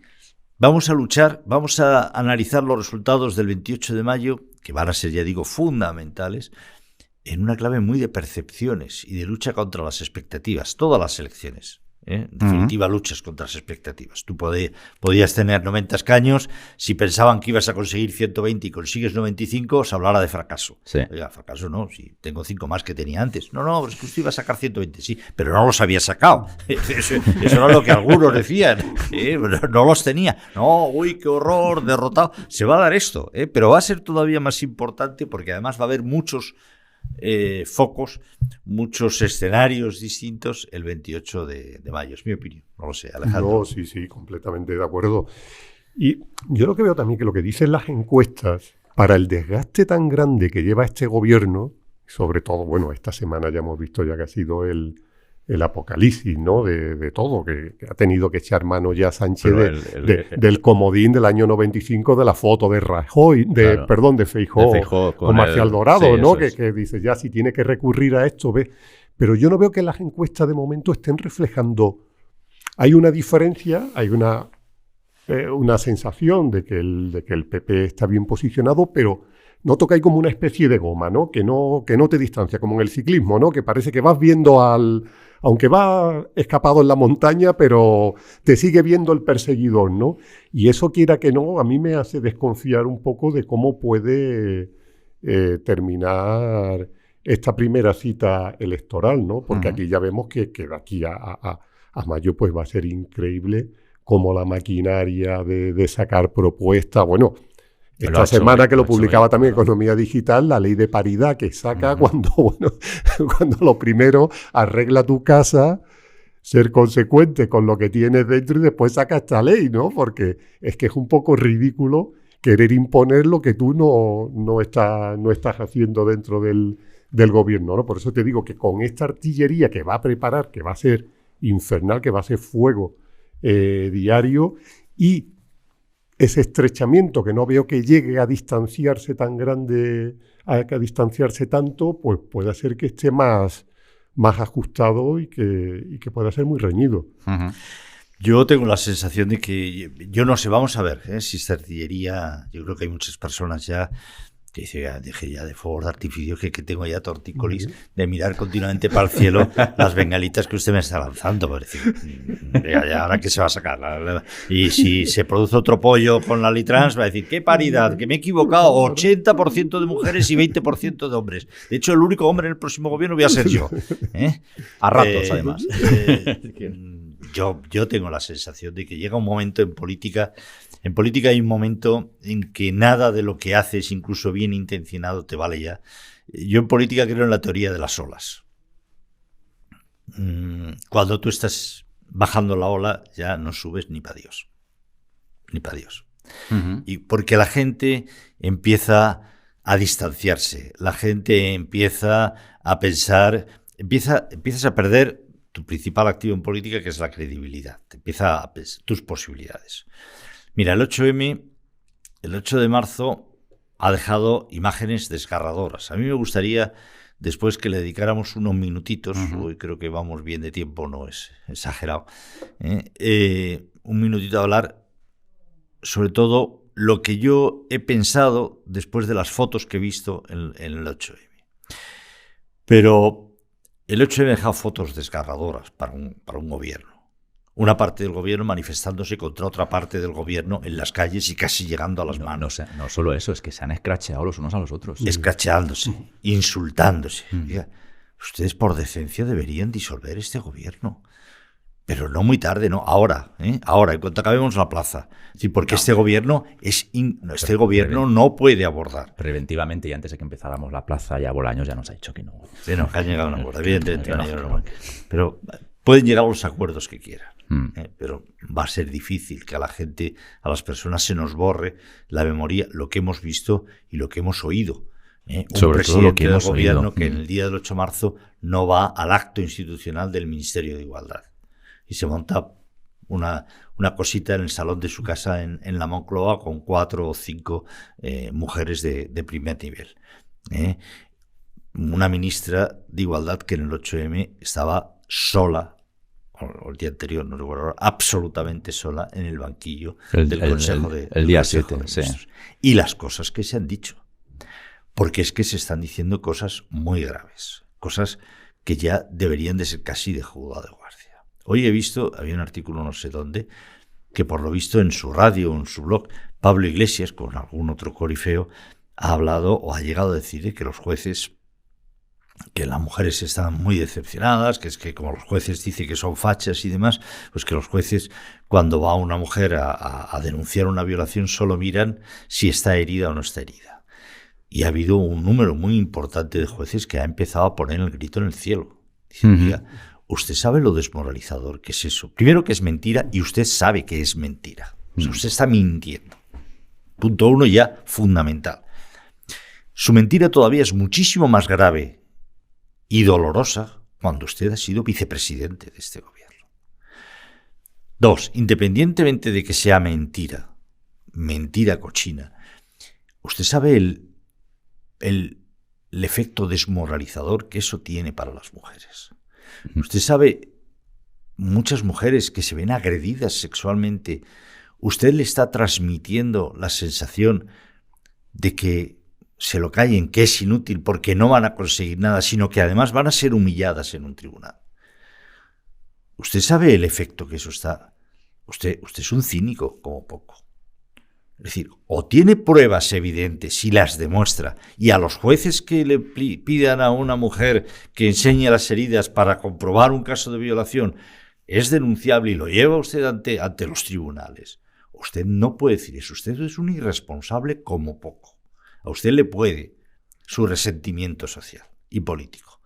Vamos a luchar, vamos a analizar los resultados del 28 de mayo, que van a ser, ya digo, fundamentales, en una clave muy de percepciones y de lucha contra las expectativas, todas las elecciones. En definitiva, luchas contra las expectativas. Tú podías tener 90 escaños, si pensaban que ibas a conseguir 120 y consigues 95, se hablará de fracaso. Sí. Oiga, fracaso no, si tengo 5 más que tenía antes. No, es que usted iba a sacar 120, sí, pero no los había sacado. Eso era lo que algunos decían. No los tenía. No, uy, qué horror, derrotado. Se va a dar esto, pero va a ser todavía más importante porque además va a haber muchos focos, muchos escenarios distintos el 28 de mayo, es mi opinión, no lo sé, Alejandro. No, sí, completamente de acuerdo. Y yo lo que veo también que lo que dicen las encuestas, para el desgaste tan grande que lleva este gobierno, sobre todo, bueno, esta semana ya hemos visto ya que ha sido el apocalipsis, ¿no? De todo, que ha tenido que echar mano ya Sánchez del comodín del año 95, de la foto de Rajoy, de Feijóo con Marcial Dorado, ¿no? Que dice ya si tiene que recurrir a esto, ve. Pero yo no veo que las encuestas de momento estén reflejando. Hay una diferencia, hay una sensación de que el PP está bien posicionado, pero noto que hay como una especie de goma, ¿no? Que no te distancia, como en el ciclismo, ¿no? Que parece que vas viendo aunque va escapado en la montaña, pero te sigue viendo el perseguidor, ¿no? Y eso, quiera que no, a mí me hace desconfiar un poco de cómo puede terminar esta primera cita electoral, ¿no? Porque aquí ya vemos que de aquí a mayo pues va a ser increíble cómo la maquinaria de sacar propuestas, bueno... Esta semana que lo publicaba también Economía Digital, la ley de paridad que saca cuando lo primero arregla tu casa, ser consecuente con lo que tienes dentro y después saca esta ley, ¿no? Porque es que es un poco ridículo querer imponer lo que tú no estás haciendo dentro del gobierno, ¿no? Por eso te digo que con esta artillería que va a preparar, que va a ser infernal, que va a ser fuego diario, y ese estrechamiento que no veo que llegue a distanciarse tan grande, a distanciarse tanto, pues puede hacer que esté más ajustado y que pueda ser muy reñido. Yo tengo la sensación de que, yo no sé, vamos a ver si esta artillería, yo creo que hay muchas personas ya que dicen, deje ya de fuegos de artificio, que tengo ya tortícolis de mirar continuamente para el cielo las bengalitas que usted me está lanzando. Por decir, ya, ahora que se va a sacar. Y si se produce otro pollo con la Litrans, va a decir, qué paridad, que me he equivocado, 80% de mujeres y 20% de hombres. De hecho, el único hombre en el próximo gobierno voy a ser yo. A ratos, además. yo tengo la sensación de que llega un momento en política hay un momento en que nada de lo que haces, incluso bien intencionado, te vale ya. Yo en política creo en la teoría de las olas. Cuando tú estás bajando la ola, ya no subes ni para Dios. Ni para Dios. Uh-huh. Y porque la gente empieza a distanciarse, la gente empieza a pensar, empiezas a perder tu principal activo en política, que es la credibilidad. Te empieza a pensar tus posibilidades. Mira, el 8M, el 8 de marzo, ha dejado imágenes desgarradoras. A mí me gustaría, después, que le dedicáramos unos minutitos, hoy creo que vamos bien de tiempo, no es exagerado, un minutito a hablar sobre todo lo que yo he pensado después de las fotos que he visto en el 8M. Pero el 8M ha dejado fotos desgarradoras para un gobierno. Una parte del gobierno manifestándose contra otra parte del gobierno en las calles y casi llegando a las manos. No solo eso, es que se han escracheado los unos a los otros. Escracheándose, insultándose. Diga, ustedes por decencia deberían disolver este gobierno. Pero no muy tarde, no, ahora, en cuanto acabemos la plaza. Es decir, porque este gobierno no puede abordar. Preventivamente, y antes de que empezáramos la plaza, ya Bolaños ya nos ha dicho que no. Sí, no, que han llegado a un acuerdo, evidentemente. Pero pueden llegar a los acuerdos que quieran. Pero va a ser difícil que a la gente, a las personas se nos borre la memoria, lo que hemos visto y lo que hemos oído. Un presidente del gobierno que en el día del 8 de marzo no va al acto institucional del Ministerio de Igualdad. Y se monta una cosita en el salón de su casa en la Moncloa con 4 o 5 mujeres de primer nivel. Una ministra de Igualdad que en el 8M estaba sola, o el día anterior, no recuerdo, absolutamente sola en el banquillo del Consejo de el día 7, sí. Y las cosas que se han dicho. Porque es que se están diciendo cosas muy graves, cosas que ya deberían de ser casi de juzgado de guardia. Hoy he visto, había un artículo no sé dónde, que por lo visto en su radio, en su blog, Pablo Iglesias, con algún otro corifeo, ha hablado o ha llegado a decir que los jueces, que las mujeres están muy decepcionadas, que es que como los jueces dicen que son fachas y demás, pues que los jueces cuando va una mujer a denunciar una violación solo miran si está herida o no está herida. Y ha habido un número muy importante de jueces que ha empezado a poner el grito en el cielo. Dicen, usted sabe lo desmoralizador que es eso. Primero que es mentira y usted sabe que es mentira. O sea, usted está mintiendo. Punto 1 ya fundamental. Su mentira todavía es muchísimo más grave y dolorosa cuando usted ha sido vicepresidente de este gobierno. 2, independientemente de que sea mentira cochina, usted sabe el efecto desmoralizador que eso tiene para las mujeres. Usted sabe, muchas mujeres que se ven agredidas sexualmente, usted le está transmitiendo la sensación de que se lo callen, que es inútil porque no van a conseguir nada, sino que además van a ser humilladas en un tribunal. Usted sabe el efecto que eso está. Usted es un cínico, como poco. Es decir, o tiene pruebas evidentes y las demuestra, y a los jueces que le pidan a una mujer que enseñe las heridas para comprobar un caso de violación es denunciable y lo lleva usted ante los tribunales. Usted no puede decir eso. Usted es un irresponsable como poco. A usted le puede su resentimiento social y político.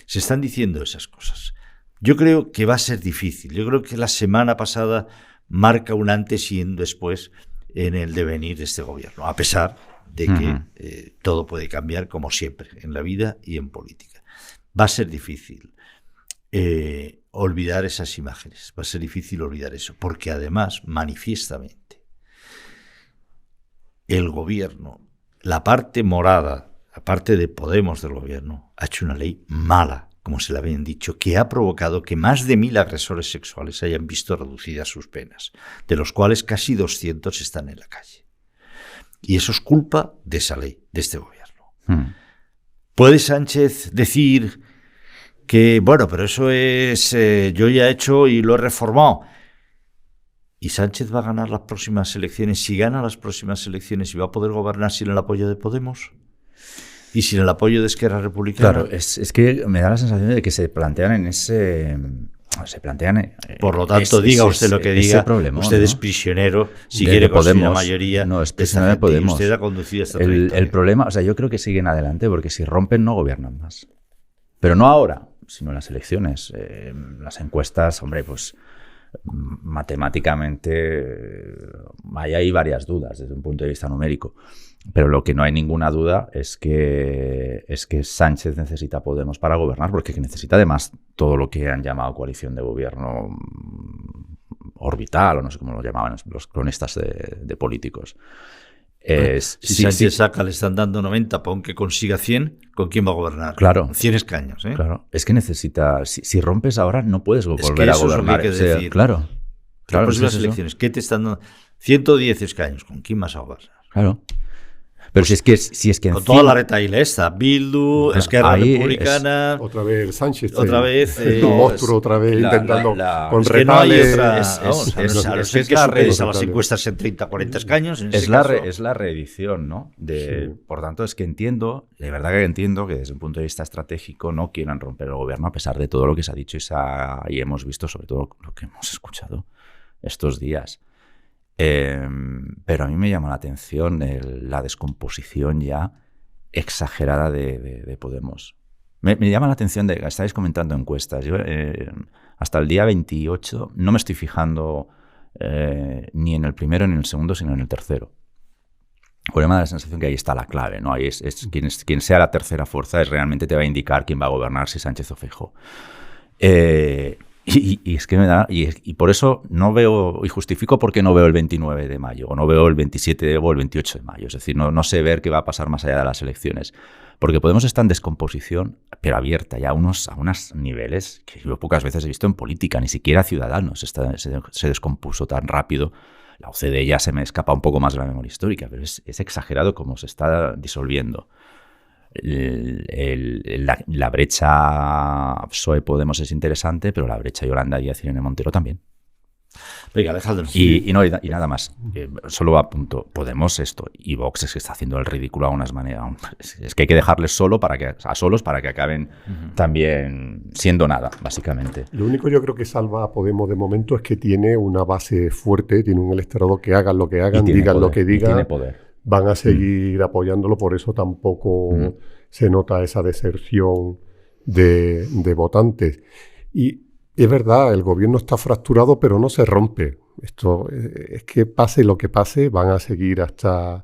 Se están diciendo esas cosas. Yo creo que va a ser difícil. Yo creo que la semana pasada marca un antes y un después en el devenir de este gobierno, a pesar de que todo puede cambiar como siempre, en la vida y en política. Va a ser difícil olvidar esas imágenes, va a ser difícil olvidar eso, porque además, manifiestamente, el gobierno, la parte morada, la parte de Podemos del gobierno, ha hecho una ley mala, como se le habían dicho, que ha provocado que más de 1.000 agresores sexuales hayan visto reducidas sus penas, de los cuales casi 200 están en la calle. Y eso es culpa de esa ley, de este gobierno. ¿Puede Sánchez decir que, bueno, pero eso es, yo ya he hecho y lo he reformado? ¿Y Sánchez va a ganar las próximas elecciones? Si gana las próximas elecciones, ¿y va a poder gobernar sin el apoyo de Podemos? ¿Y sin el apoyo de Esquerra Republicana? Claro, es que me da la sensación de que se plantean en ese se plantean... Por lo tanto, diga usted lo que diga, problema, usted es prisionero, si quiere construir la mayoría no, es de esta gente, Podemos. Y usted ha conducido esta trayectoria. El problema, o sea, yo creo que siguen adelante porque si rompen no gobiernan más. Pero no ahora, sino en las elecciones. Las encuestas, hombre, pues matemáticamente hay varias dudas desde un punto de vista numérico. Pero lo que no hay ninguna duda es que Sánchez necesita Podemos para gobernar, porque necesita además todo lo que han llamado coalición de gobierno orbital, o no sé cómo lo llamaban los cronistas de políticos. Si Sánchez saca, le están dando 90, para aunque consiga 100, ¿con quién va a gobernar? Claro. 100 escaños, ¿eh? Claro. Es que necesita... Si rompes ahora, no puedes volver a gobernar. Eso es lo que hay que decir. Claro. Claro, las elecciones, ¿qué te están dando? 110 escaños, ¿con quién vas a gobernar? Claro. Pero si es que con toda la retaíla esta, Bildu, Esquerra Republicana, otra vez Sánchez, otra vez un monstruo, otra vez intentando con es retales. Que no hay a las encuestas en 30, 40 escaños. Es la reedición, ¿no? Por tanto, es que entiendo, de verdad que entiendo que desde un punto de vista estratégico no quieran romper el gobierno a pesar de todo lo que se ha dicho y hemos visto, sobre todo lo que hemos escuchado estos días. Pero a mí me llama la atención la descomposición ya exagerada de Podemos. Me llama la atención estáis comentando encuestas. Yo hasta el día 28 no me estoy fijando ni en el primero ni en el segundo, sino en el tercero. Porque me da la sensación que ahí está la clave, ¿no? Ahí quien sea la tercera fuerza realmente te va a indicar quién va a gobernar, si Sánchez o Feijóo. Y es que me da, y por eso no veo, y justifico por qué no veo el 29 de mayo, o no veo el 27 o el 28 de mayo. Es decir, no sé ver qué va a pasar más allá de las elecciones. Porque Podemos estar en descomposición, pero abierta ya a unos niveles que yo pocas veces he visto en política, ni siquiera Ciudadanos se descompuso tan rápido. La OCDE ya se me escapa un poco más de la memoria histórica, pero es exagerado cómo se está disolviendo. La brecha PSOE-Podemos es interesante, pero la brecha Yolanda Díaz-Irene Montero también. Venga, Alejandro. Y nada más. Solo apunto. Podemos esto. Y Vox es que está haciendo el ridículo a unas maneras. Es que hay que dejarles solos para que acaben también siendo nada, básicamente. Lo único yo creo que salva a Podemos de momento es que tiene una base fuerte, tiene un electorado que hagan lo que hagan, digan lo que digan. Tiene poder. Van a seguir apoyándolo, por eso tampoco se nota esa deserción de votantes. Y es verdad, el gobierno está fracturado, pero no se rompe. Esto es que pase lo que pase, van a seguir hasta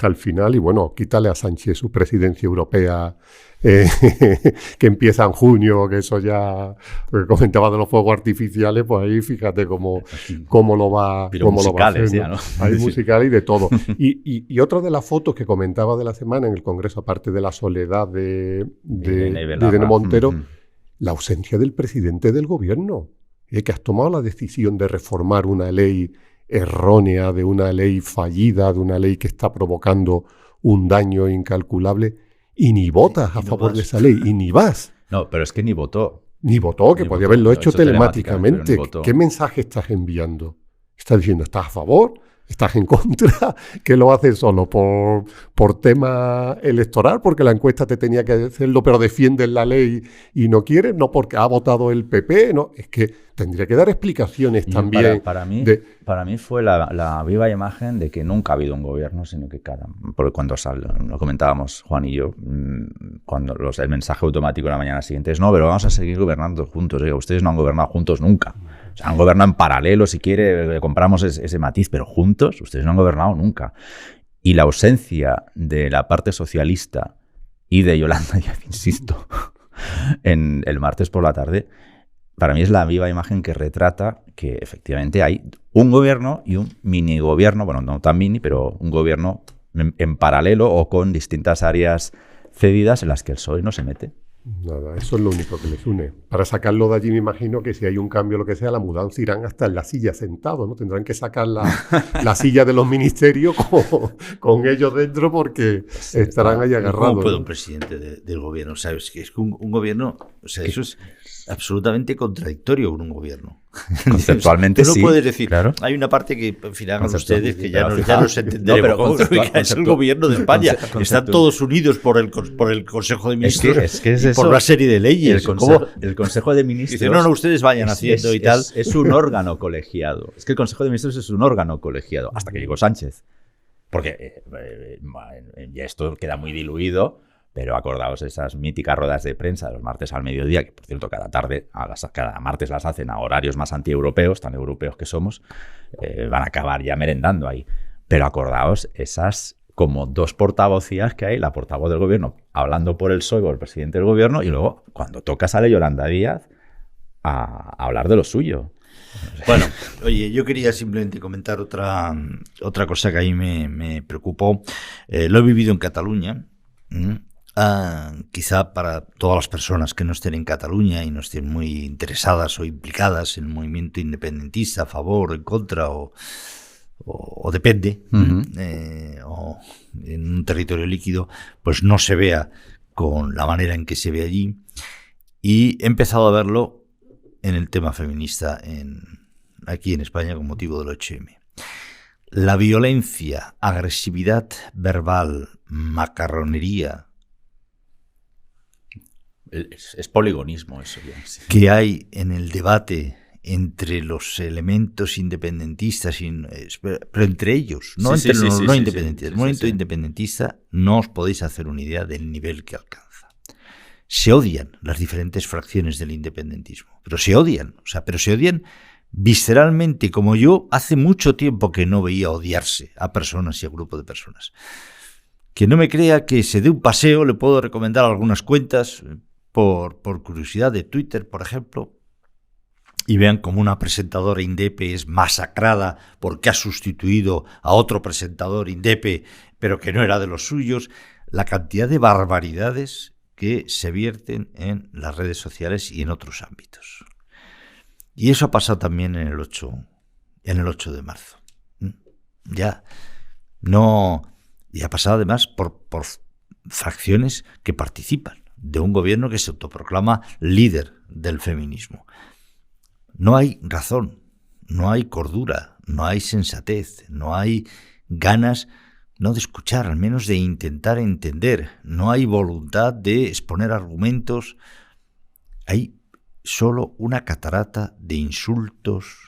el final. Y bueno, quítale a Sánchez su presidencia europea que empieza en junio, que eso ya, porque comentaba de los fuegos artificiales, pues ahí fíjate cómo lo va, cómo lo va a hacer, ¿no? Ya, ¿no? Hay musicales y de todo. Y otra de las fotos que comentaba de la semana en el Congreso, aparte de la soledad de Irene Montero, la ausencia del presidente del gobierno, que has tomado la decisión de reformar una ley errónea, de una ley fallida, de una ley que está provocando un daño incalculable, y ni votas a favor de esa ley, y ni vas. No, pero es que ni votó. Ni votó, que podía haberlo hecho telemáticamente. Votó. ¿Qué mensaje estás enviando? ¿Estás diciendo, estás a favor? ¿Estás en contra? ¿Que lo haces solo por tema electoral? Porque la encuesta te tenía que hacerlo, pero defiendes la ley y no quieres, no porque ha votado el PP, no, es que tendría que dar explicaciones también. Para mí fue la viva imagen de que nunca ha habido un gobierno, sino que porque cuando lo comentábamos Juan y yo, cuando el mensaje automático de la mañana siguiente es no, pero vamos a seguir gobernando juntos. Oiga, ustedes no han gobernado juntos nunca. O sea, han gobernado en paralelo, si quiere, compramos ese matiz, pero juntos ustedes no han gobernado nunca. Y la ausencia de la parte socialista y de Yolanda Díaz, insisto, en el martes por la tarde, para mí es la viva imagen que retrata que efectivamente hay un gobierno y un mini gobierno, bueno, no tan mini, pero un gobierno en paralelo o con distintas áreas cedidas en las que el PSOE no se mete. Nada, eso es lo único que les une. Para sacarlo de allí me imagino que si hay un cambio o lo que sea, la mudanza irán hasta en la silla sentado, ¿no? Tendrán que sacar la silla de los ministerios con ellos dentro porque estarán ahí agarrados. ¿Cómo puede un presidente del gobierno? ¿Sabes? Que es que un gobierno, o sea, eso es absolutamente contradictorio con un gobierno. Conceptualmente Tú no sí, puedes decir, claro. Hay una parte que al final hagan Conceptual, ustedes que sí, ya pero nos entenderemos. pero ¿Cómo? Es el gobierno de España. Están todos unidos por el Consejo de Ministros es y eso, por una serie de leyes. El Consejo de Ministros... Dice, no, ustedes vayan haciendo y tal. Es un órgano colegiado. Es que el Consejo de Ministros es un órgano colegiado, hasta que llegó Sánchez. Porque ya esto queda muy diluido, pero acordaos esas míticas ruedas de prensa de los martes al mediodía, que por cierto cada martes las hacen a horarios más antieuropeos, tan europeos que somos, van a acabar ya merendando ahí. Pero acordaos esas como 2 portavocías que hay, la portavoz del gobierno hablando por el PSOE, por el presidente del gobierno, y luego cuando toca sale Yolanda Díaz a hablar de lo suyo. Bueno, oye, yo quería simplemente comentar otra cosa que ahí me preocupó. Lo he vivido en Cataluña. Quizá para todas las personas que no estén en Cataluña y no estén muy interesadas o implicadas en el movimiento independentista, a favor o en contra, o depende, o en un territorio líquido, pues no se vea con la manera en que se ve allí. Y he empezado a verlo en el tema feminista aquí en España con motivo del 8M. La violencia, agresividad verbal, macarronería, es poligonismo eso ya. Sí. Que hay en el debate entre los elementos independentistas, pero entre ellos, no entre los no independentistas. El movimiento independentista, no os podéis hacer una idea del nivel que alcanza. Se odian las diferentes fracciones del independentismo, pero se odian, pero se odian visceralmente, como yo hace mucho tiempo que no veía odiarse a personas y a grupos de personas. Que no me crea, que se dé un paseo, le puedo recomendar algunas cuentas por curiosidad de Twitter, por ejemplo, y vean cómo una presentadora indepe es masacrada porque ha sustituido a otro presentador indepe, pero que no era de los suyos. La cantidad de barbaridades que se vierten en las redes sociales y en otros ámbitos. Y eso ha pasado también en el 8 de marzo. Ya no, y ha pasado además por fracciones que participan de un gobierno que se autoproclama líder del feminismo. No hay razón, no hay cordura, no hay sensatez, no hay ganas no de escuchar, al menos de intentar entender. No hay voluntad de exponer argumentos. Hay solo una catarata de insultos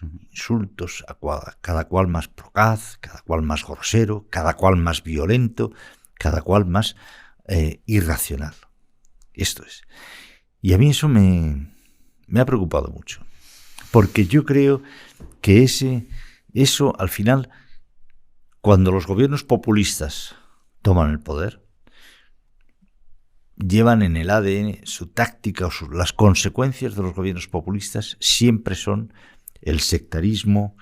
a cada cual más procaz, cada cual más grosero, cada cual más violento, cada cual más irracional. Esto es. Y a mí eso me ha preocupado mucho, porque yo creo que eso al final, cuando los gobiernos populistas toman el poder, llevan en el ADN su táctica o las consecuencias de los gobiernos populistas siempre son el sectarismo,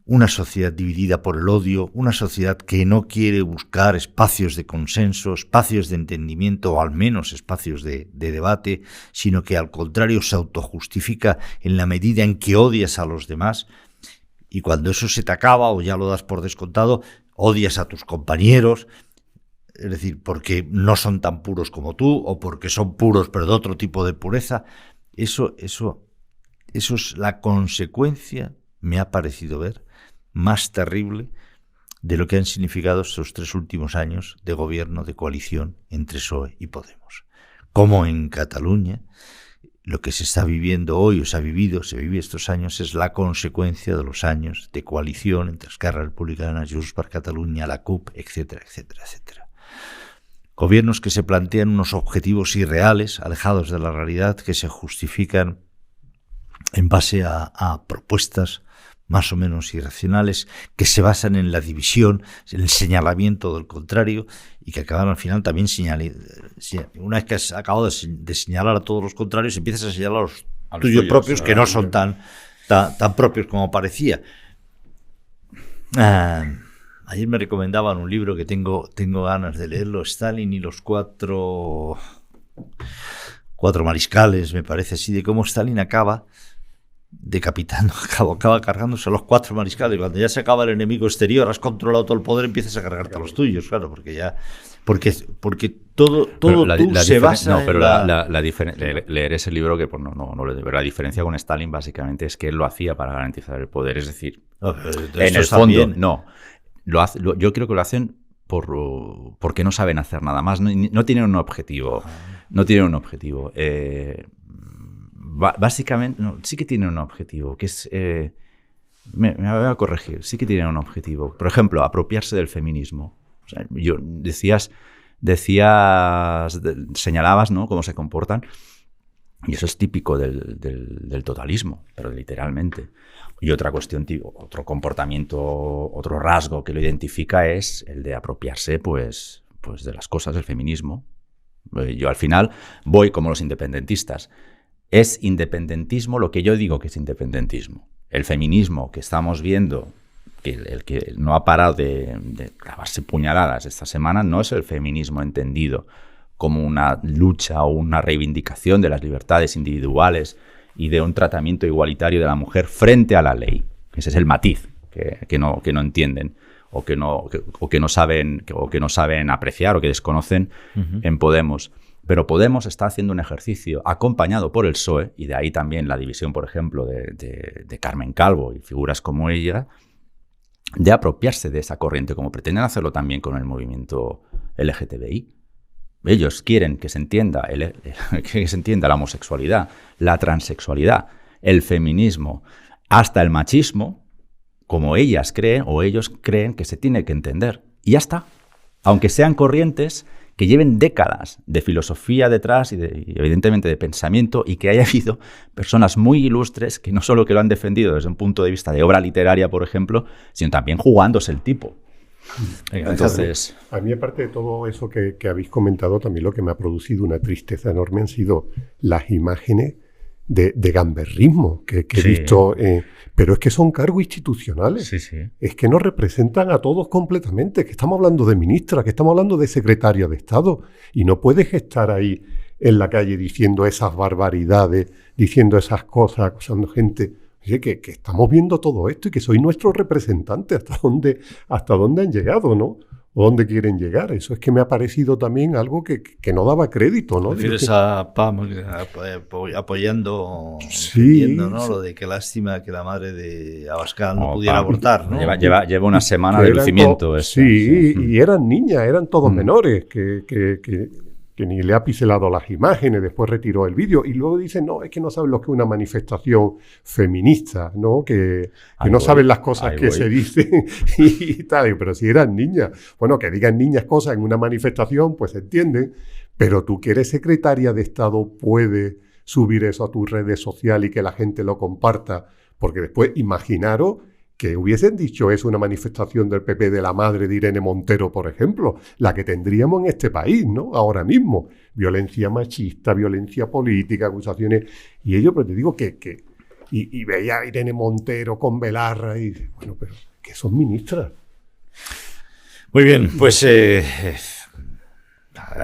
una sociedad dividida por el odio, una sociedad que no quiere buscar espacios de consenso, espacios de entendimiento o al menos espacios de debate, sino que al contrario se autojustifica en la medida en que odias a los demás. Y cuando eso se te acaba o ya lo das por descontado, odias a tus compañeros, es decir, porque no son tan puros como tú o porque son puros pero de otro tipo de pureza. Eso es la consecuencia, me ha parecido ver, más terrible de lo que han significado estos 3 últimos años de gobierno de coalición entre PSOE y Podemos. Como en Cataluña, lo que se está viviendo hoy o se vive estos años es la consecuencia de los años de coalición entre Esquerra Republicana, Junts per Catalunya, la CUP, etcétera, etcétera, etcétera. Gobiernos que se plantean unos objetivos irreales, alejados de la realidad, que se justifican en base a propuestas más o menos irracionales, que se basan en la división, en el señalamiento del contrario, y que acaban al final también una vez que has acabado de señalar a todos los contrarios, empiezas a señalar a los tuyos propios, que no son tan propios como parecía. Ayer me recomendaban un libro que tengo ganas de leerlo, Stalin y los cuatro mariscales, me parece así, de cómo Stalin acaba decapitando, acaba cargándose a los 4 mariscales. Cuando ya se acaba el enemigo exterior, has controlado todo el poder, empiezas a cargarte a los tuyos, claro, porque ya Porque todo se basa pero en leer ese libro, que pues no lo de ver. La diferencia con Stalin básicamente es que él lo hacía para garantizar el poder. Es decir, en el fondo, no. Yo creo que lo hacen porque no saben hacer nada más. No tienen un objetivo. No tienen un objetivo. Básicamente, sí que tienen un objetivo, que es... me voy a corregir. Sí que tienen un objetivo. Por ejemplo, apropiarse del feminismo. O sea, señalabas, ¿no?, cómo se comportan, y eso es típico del totalismo, pero literalmente. Y otra cuestión, otro comportamiento, otro rasgo que lo identifica es el de apropiarse, pues de las cosas del feminismo. Yo al final voy como los independentistas. Es independentismo lo que yo digo que es independentismo. El feminismo que estamos viendo, el que no ha parado de clavarse puñaladas esta semana, no es el feminismo entendido como una lucha o una reivindicación de las libertades individuales y de un tratamiento igualitario de la mujer frente a la ley. Ese es el matiz que no entienden o que no saben apreciar o que desconocen en Podemos. Pero Podemos está haciendo un ejercicio acompañado por el PSOE, y de ahí también la división, por ejemplo, de Carmen Calvo y figuras como ella, de apropiarse de esa corriente, como pretenden hacerlo también con el movimiento LGTBI. Ellos quieren que se entienda la homosexualidad, la transexualidad, el feminismo, hasta el machismo, como ellas creen o ellos creen que se tiene que entender. Y ya está. Aunque sean corrientes que lleven décadas de filosofía detrás y evidentemente de pensamiento, y que haya habido personas muy ilustres que no solo que lo han defendido desde un punto de vista de obra literaria, por ejemplo, sino también jugándose el tipo. Entonces, a mí, aparte de todo eso que habéis comentado, también lo que me ha producido una tristeza enorme han sido las imágenes de gamberrismo que he visto, pero es que son cargos institucionales. Es que nos representan a todos completamente, que estamos hablando de ministra, que estamos hablando de secretaria de Estado, y no puedes estar ahí en la calle diciendo esas barbaridades, diciendo esas cosas, acusando gente. Oye, que estamos viendo todo esto y que sois nuestros representantes, hasta dónde han llegado, ¿no? O dónde quieren llegar. Eso es que me ha parecido también algo que no daba crédito, ¿no? ¿Refieres a Pam apoyando, defendiendo, ¿no? Lo de qué lástima que la madre de Abascal no pudiera abortar, ¿no? Lleva una semana de lucimiento. Y eran niñas, eran todos menores, que ni le ha pincelado las imágenes, después retiró el vídeo, y luego dicen, no, es que no saben lo que es una manifestación feminista, ¿no? Que no saben las cosas que se dicen y tal, pero si eran niñas, bueno, que digan niñas cosas en una manifestación, pues se entienden, pero tú que eres secretaria de Estado puedes subir eso a tus redes sociales y que la gente lo comparta, porque después imaginaros que hubiesen dicho es una manifestación del PP de la madre de Irene Montero, por ejemplo, la que tendríamos en este país, ¿no? Ahora mismo. Violencia machista, violencia política, acusaciones. Y ellos, pues te digo y veía a Irene Montero con Belarra y, bueno, pero que son ministras. Muy bien, pues hay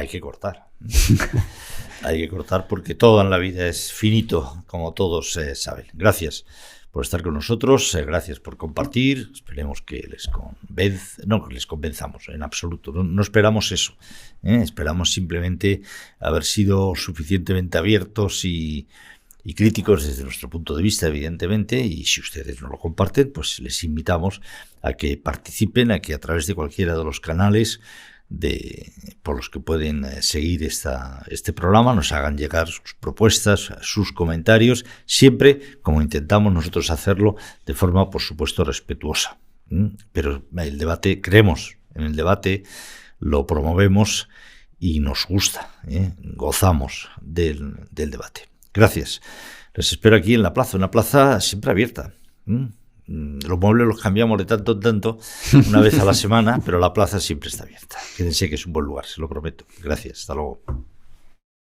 que cortar. Hay que cortar porque todo en la vida es finito, como todos saben. Gracias por estar con nosotros, gracias por compartir, esperemos que no les convenzamos en absoluto, no esperamos eso, esperamos simplemente haber sido suficientemente abiertos y críticos desde nuestro punto de vista, evidentemente, y si ustedes no lo comparten, pues les invitamos a que participen, a que a través de cualquiera de los canales por los que pueden seguir este programa, nos hagan llegar sus propuestas, sus comentarios, siempre como intentamos nosotros hacerlo de forma, por supuesto, respetuosa. Pero el debate, creemos en el debate, lo promovemos y nos gusta, gozamos del debate. Gracias. Les espero aquí en la plaza, una plaza siempre abierta. Los muebles los cambiamos de tanto en tanto, una vez a la semana, pero la plaza siempre está abierta. Quédense que es un buen lugar, se lo prometo. Gracias, hasta luego.